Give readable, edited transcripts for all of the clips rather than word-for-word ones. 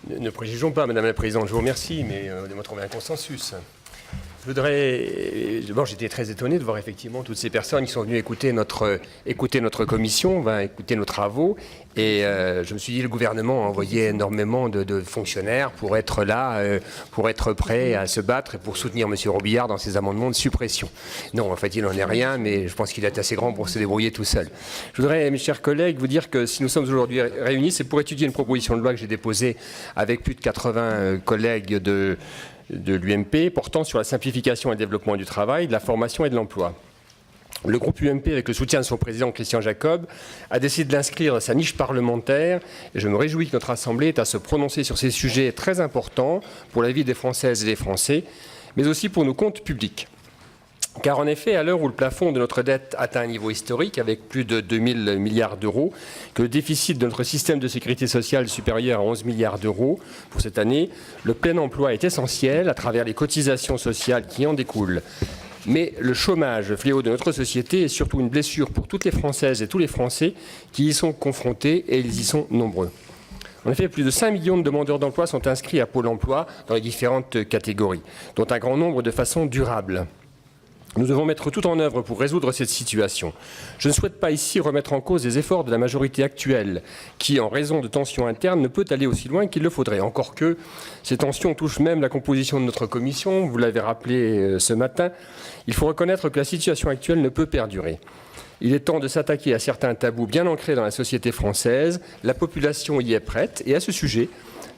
Ne préjugeons pas, Madame la Présidente, je vous remercie, mais nous devons trouver un consensus. D'abord, j'étais très étonné de voir effectivement toutes ces personnes qui sont venues écouter notre commission, écouter nos travaux. Et je me suis dit, le gouvernement a envoyé énormément de fonctionnaires pour être là, pour être prêt à se battre et pour soutenir M. Robillard dans ses amendements de suppression. Non, en fait, il n'en est rien, mais je pense qu'il est assez grand pour se débrouiller tout seul. Je voudrais, mes chers collègues, vous dire que si nous sommes aujourd'hui réunis, c'est pour étudier une proposition de loi que j'ai déposée avec plus de 80 collègues de l'UMP portant sur la simplification et le développement du travail, de la formation et de l'emploi. Le groupe UMP, avec le soutien de son président Christian Jacob, a décidé de l'inscrire dans sa niche parlementaire et je me réjouis que notre Assemblée ait à se prononcer sur ces sujets très importants pour la vie des Françaises et des Français, mais aussi pour nos comptes publics. Car en effet, à l'heure où le plafond de notre dette atteint un niveau historique avec plus de 2000 milliards d'euros, que le déficit de notre système de sécurité sociale est supérieur à 11 milliards d'euros pour cette année, le plein emploi est essentiel à travers les cotisations sociales qui en découlent. Mais le chômage, fléau de notre société, est surtout une blessure pour toutes les Françaises et tous les Français qui y sont confrontés et ils y sont nombreux. En effet, plus de 5 millions de demandeurs d'emploi sont inscrits à Pôle emploi dans les différentes catégories, dont un grand nombre de façon durable. Nous devons mettre tout en œuvre pour résoudre cette situation. Je ne souhaite pas ici remettre en cause les efforts de la majorité actuelle, qui, en raison de tensions internes, ne peut aller aussi loin qu'il le faudrait. Encore que ces tensions touchent même la composition de notre commission, vous l'avez rappelé ce matin, il faut reconnaître que la situation actuelle ne peut perdurer. Il est temps de s'attaquer à certains tabous bien ancrés dans la société française. La population y est prête, et à ce sujet,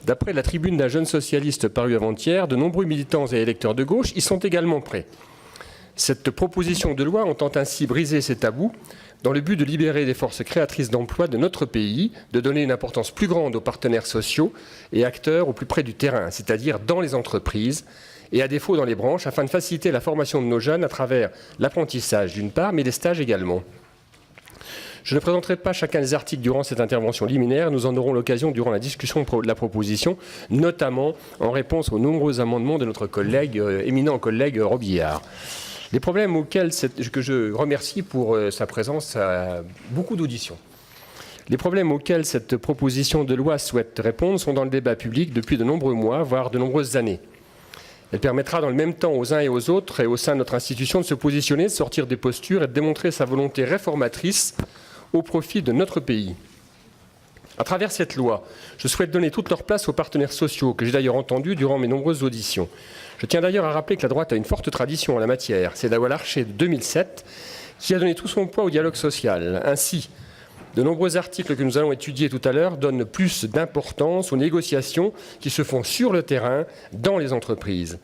d'après la tribune d'un jeune socialiste paru avant-hier, de nombreux militants et électeurs de gauche y sont également prêts. Cette proposition de loi entend ainsi briser ces tabous dans le but de libérer les forces créatrices d'emploi de notre pays, de donner une importance plus grande aux partenaires sociaux et acteurs au plus près du terrain, c'est-à-dire dans les entreprises et à défaut dans les branches, afin de faciliter la formation de nos jeunes à travers l'apprentissage d'une part, mais les stages également. Je ne présenterai pas chacun des articles durant cette intervention liminaire. Nous en aurons l'occasion durant la discussion de la proposition, notamment en réponse aux nombreux amendements de notre éminent collègue Robillard. Les problèmes auxquels, que je remercie pour sa présence à beaucoup d'auditions, les problèmes auxquels cette proposition de loi souhaite répondre sont dans le débat public depuis de nombreux mois, voire de nombreuses années. Elle permettra dans le même temps aux uns et aux autres et au sein de notre institution de se positionner, de sortir des postures et de démontrer sa volonté réformatrice au profit de notre pays. À travers cette loi, je souhaite donner toute leur place aux partenaires sociaux, que j'ai d'ailleurs entendus durant mes nombreuses auditions. Je tiens d'ailleurs à rappeler que la droite a une forte tradition en la matière. C'est la loi Larcher de 2007 qui a donné tout son poids au dialogue social. Ainsi, de nombreux articles que nous allons étudier tout à l'heure donnent plus d'importance aux négociations qui se font sur le terrain, dans les entreprises.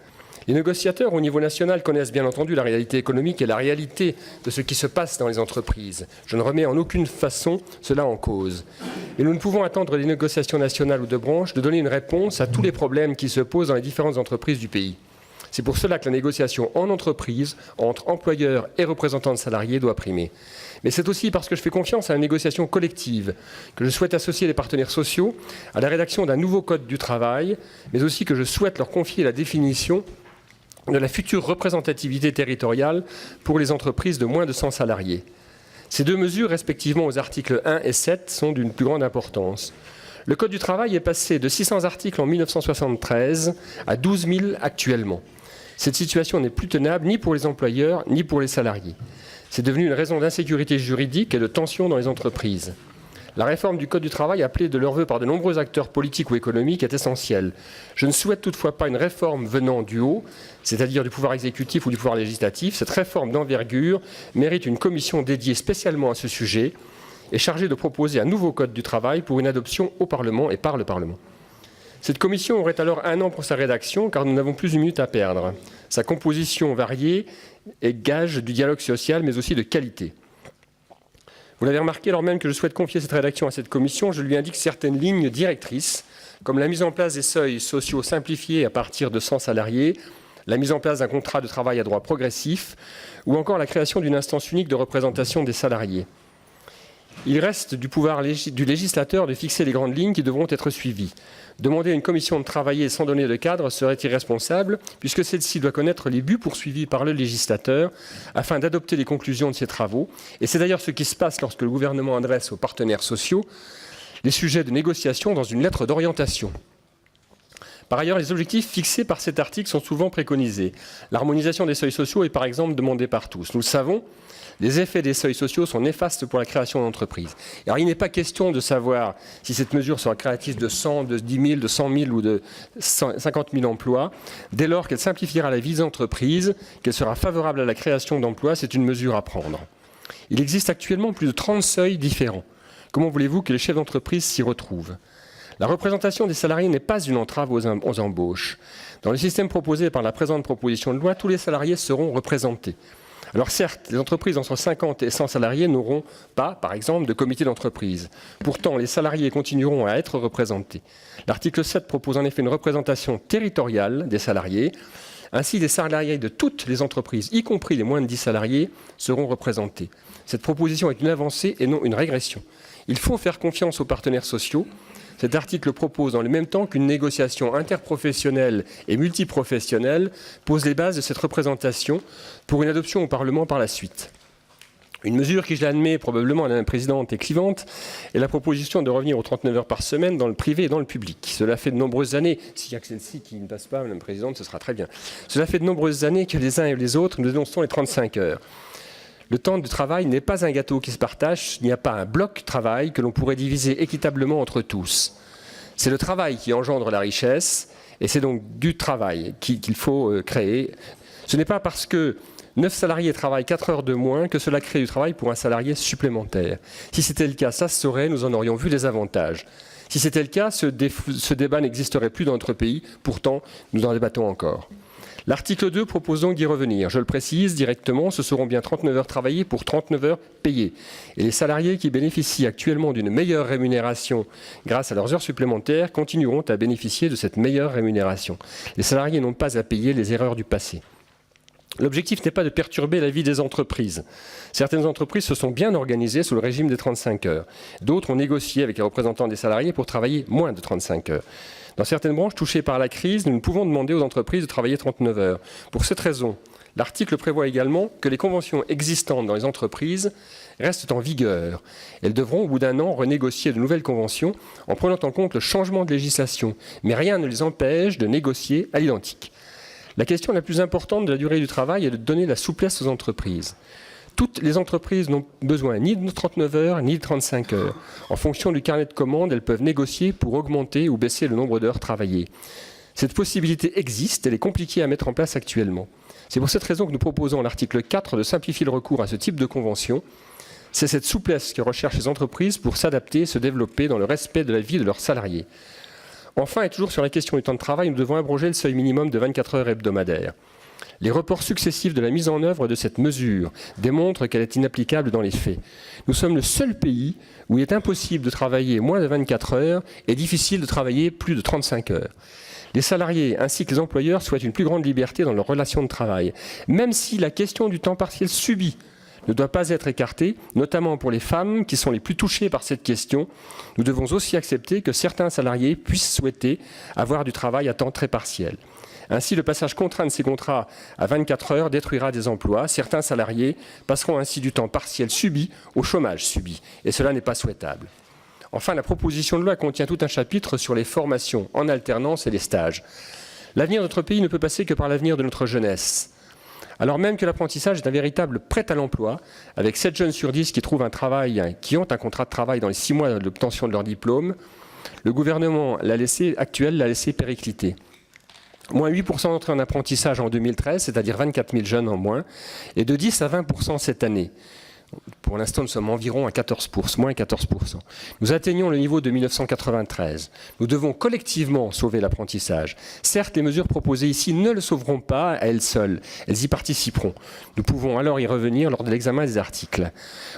Les négociateurs au niveau national connaissent bien entendu la réalité économique et la réalité de ce qui se passe dans les entreprises. Je ne remets en aucune façon cela en cause. Et nous ne pouvons attendre des négociations nationales ou de branche de donner une réponse à tous les problèmes qui se posent dans les différentes entreprises du pays. C'est pour cela que la négociation en entreprise, entre employeurs et représentants de salariés, doit primer. Mais c'est aussi parce que je fais confiance à la négociation collective que je souhaite associer les partenaires sociaux à la rédaction d'un nouveau code du travail, mais aussi que je souhaite leur confier la définition de la future représentativité territoriale pour les entreprises de moins de 100 salariés. Ces deux mesures, respectivement aux articles 1 et 7, sont d'une plus grande importance. Le Code du travail est passé de 600 articles en 1973 à 12 000 actuellement. Cette situation n'est plus tenable ni pour les employeurs ni pour les salariés. C'est devenu une raison d'insécurité juridique et de tension dans les entreprises. La réforme du Code du travail, appelée de leur vœu par de nombreux acteurs politiques ou économiques, est essentielle. Je ne souhaite toutefois pas une réforme venant du haut, c'est-à-dire du pouvoir exécutif ou du pouvoir législatif. Cette réforme d'envergure mérite une commission dédiée spécialement à ce sujet et chargée de proposer un nouveau Code du travail pour une adoption au Parlement et par le Parlement. Cette commission aurait alors 1 an pour sa rédaction, car nous n'avons plus une minute à perdre. Sa composition variée est gage du dialogue social, mais aussi de qualité. Vous l'avez remarqué, alors même que je souhaite confier cette rédaction à cette commission, je lui indique certaines lignes directrices, comme la mise en place des seuils sociaux simplifiés à partir de 100 salariés, la mise en place d'un contrat de travail à droit progressif, ou encore la création d'une instance unique de représentation des salariés. Il reste du pouvoir du législateur de fixer les grandes lignes qui devront être suivies. Demander à une commission de travailler sans donner de cadre serait irresponsable, puisque celle-ci doit connaître les buts poursuivis par le législateur afin d'adopter les conclusions de ses travaux. Et c'est d'ailleurs ce qui se passe lorsque le gouvernement adresse aux partenaires sociaux les sujets de négociation dans une lettre d'orientation. Par ailleurs, les objectifs fixés par cet article sont souvent préconisés. L'harmonisation des seuils sociaux est par exemple demandée par tous. Nous le savons, les effets des seuils sociaux sont néfastes pour la création d'entreprises. Alors il n'est pas question de savoir si cette mesure sera créatrice de 100, de 10 000, de 100 000 ou de 50 000 emplois. Dès lors qu'elle simplifiera la vie des entreprises, qu'elle sera favorable à la création d'emplois, c'est une mesure à prendre. Il existe actuellement plus de 30 seuils différents. Comment voulez-vous que les chefs d'entreprise s'y retrouvent ? La représentation des salariés n'est pas une entrave aux embauches. Dans le système proposé par la présente proposition de loi, tous les salariés seront représentés. Alors certes, les entreprises entre 50 et 100 salariés n'auront pas, par exemple, de comité d'entreprise. Pourtant, les salariés continueront à être représentés. L'article 7 propose en effet une représentation territoriale des salariés. Ainsi, les salariés de toutes les entreprises, y compris les moins de 10 salariés, seront représentés. Cette proposition est une avancée et non une régression. Il faut faire confiance aux partenaires sociaux. Cet article propose dans le même temps qu'une négociation interprofessionnelle et multiprofessionnelle pose les bases de cette représentation pour une adoption au Parlement par la suite. Une mesure qui, je l'admets, probablement, Madame la Présidente, est clivante, est la proposition de revenir aux 39 heures par semaine dans le privé et dans le public. Cela fait de nombreuses années, s'il y a que celle-ci qui ne passe pas, Madame la Présidente, ce sera très bien. Cela fait de nombreuses années que les uns et les autres nous dénonçons les 35 heures. Le temps de travail n'est pas un gâteau qui se partage, il n'y a pas un bloc travail que l'on pourrait diviser équitablement entre tous. C'est le travail qui engendre la richesse, et c'est donc du travail qu'il faut créer. Ce n'est pas parce que 9 salariés travaillent 4 heures de moins que cela crée du travail pour un salarié supplémentaire. Si c'était le cas, ça se saurait, nous en aurions vu les avantages. Si c'était le cas, ce débat n'existerait plus dans notre pays, pourtant nous en débattons encore. L'article 2 propose donc d'y revenir. Je le précise directement, ce seront bien 39 heures travaillées pour 39 heures payées. Et les salariés qui bénéficient actuellement d'une meilleure rémunération grâce à leurs heures supplémentaires continueront à bénéficier de cette meilleure rémunération. Les salariés n'ont pas à payer les erreurs du passé. L'objectif n'est pas de perturber la vie des entreprises. Certaines entreprises se sont bien organisées sous le régime des 35 heures. D'autres ont négocié avec les représentants des salariés pour travailler moins de 35 heures. Dans certaines branches touchées par la crise, nous ne pouvons demander aux entreprises de travailler 39 heures. Pour cette raison, l'article prévoit également que les conventions existantes dans les entreprises restent en vigueur. Elles devront, au bout d'un an, renégocier de nouvelles conventions en prenant en compte le changement de législation. Mais rien ne les empêche de négocier à l'identique. La question la plus importante de la durée du travail est de donner la souplesse aux entreprises. Toutes les entreprises n'ont besoin ni de 39 heures ni de 35 heures. En fonction du carnet de commandes, elles peuvent négocier pour augmenter ou baisser le nombre d'heures travaillées. Cette possibilité existe, elle est compliquée à mettre en place actuellement. C'est pour cette raison que nous proposons à l'article 4 de simplifier le recours à ce type de convention. C'est cette souplesse que recherchent les entreprises pour s'adapter et se développer dans le respect de la vie de leurs salariés. Enfin, et toujours sur la question du temps de travail, nous devons abroger le seuil minimum de 24 heures hebdomadaires. Les reports successifs de la mise en œuvre de cette mesure démontrent qu'elle est inapplicable dans les faits. Nous sommes le seul pays où il est impossible de travailler moins de 24 heures et difficile de travailler plus de 35 heures. Les salariés ainsi que les employeurs souhaitent une plus grande liberté dans leurs relations de travail, même si la question du temps partiel subi ne doit pas être écartée, notamment pour les femmes qui sont les plus touchées par cette question. Nous devons aussi accepter que certains salariés puissent souhaiter avoir du travail à temps très partiel. Ainsi, le passage contraint de ces contrats à 24 heures détruira des emplois. Certains salariés passeront ainsi du temps partiel subi au chômage subi. Et cela n'est pas souhaitable. Enfin, la proposition de loi contient tout un chapitre sur les formations en alternance et les stages. L'avenir de notre pays ne peut passer que par l'avenir de notre jeunesse. Alors même que l'apprentissage est un véritable prêt à l'emploi, avec 7 jeunes sur 10 qui trouvent un travail, qui ont un contrat de travail dans les 6 mois de l'obtention de leur diplôme, le gouvernement actuel l'a laissé péricliter. Moins 8% d'entrée en apprentissage en 2013, c'est-à-dire 24 000 jeunes en moins, et de 10 à 20% cette année. Pour l'instant, nous sommes environ à 14%, moins 14%. Nous atteignons le niveau de 1993. Nous devons collectivement sauver l'apprentissage. Certes, les mesures proposées ici ne le sauveront pas à elles seules. Elles y participeront. Nous pouvons alors y revenir lors de l'examen des articles.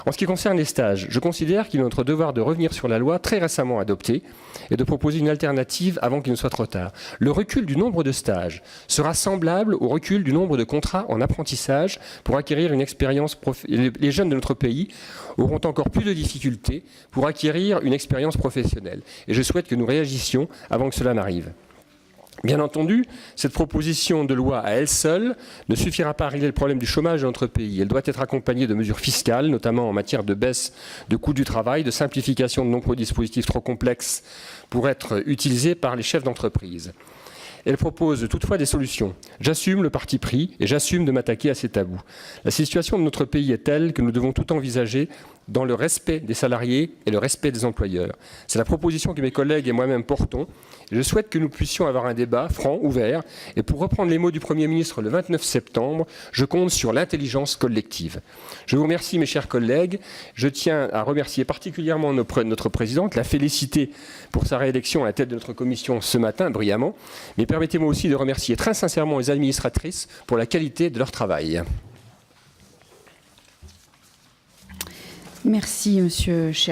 En ce qui concerne les stages, je considère qu'il est notre devoir de revenir sur la loi très récemment adoptée et de proposer une alternative avant qu'il ne soit trop tard. Le recul du nombre de stages sera semblable au recul du nombre de contrats en apprentissage pour acquérir une expérience professionnelle. Les jeunes de notre pays auront encore plus de difficultés pour acquérir une expérience professionnelle. Et je souhaite que nous réagissions avant que cela n'arrive. Bien entendu, cette proposition de loi à elle seule ne suffira pas à régler le problème du chômage de notre pays. Elle doit être accompagnée de mesures fiscales, notamment en matière de baisse de coûts du travail, de simplification de nombreux dispositifs trop complexes pour être utilisés par les chefs d'entreprise. Elle propose toutefois des solutions. J'assume le parti pris et j'assume de m'attaquer à ces tabous. La situation de notre pays est telle que nous devons tout envisager dans le respect des salariés et le respect des employeurs. C'est la proposition que mes collègues et moi-même portons. Et je souhaite que nous puissions avoir un débat franc, ouvert. Et pour reprendre les mots du Premier ministre le 29 septembre, je compte sur l'intelligence collective. Je vous remercie, mes chers collègues. Je tiens à remercier particulièrement notre présidente, la féliciter pour sa réélection à la tête de notre commission ce matin, brillamment. Mais permettez-moi aussi de remercier très sincèrement les administratrices pour la qualité de leur travail. Merci, Monsieur Cher.